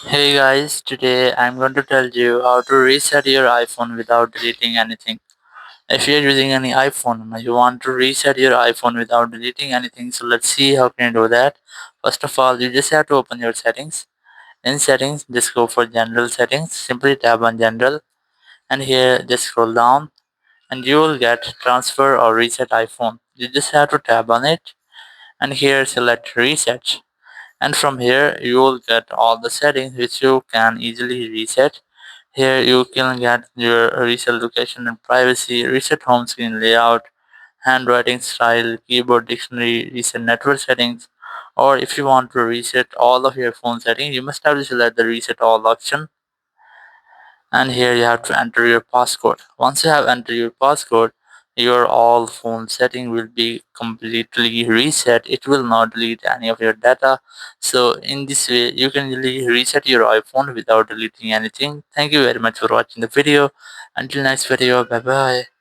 Hey guys, today I'm going to tell you how to reset your iPhone without deleting anything. If you're using any iPhone and you want to reset your iPhone without deleting anything, so let's see how can you do that. First of all, you just have to open your settings. In settings, just go for general settings. Simply tap on general and here just scroll down and you will get transfer or reset iPhone. You just have to tap on it and here select reset. And from here you will get all the settings which you can easily reset. Here you can get your reset location and privacy, reset home screen layout, handwriting style, keyboard dictionary, reset network settings, or if you want to reset all of your phone settings, you must have to select the reset all option. And here you have to enter your passcode. Once you have entered your passcode, your all phone setting will be completely reset. It will not delete any of your data. So in this way you can really reset your iPhone without deleting anything. Thank you very much for watching the video. Until next video, bye bye.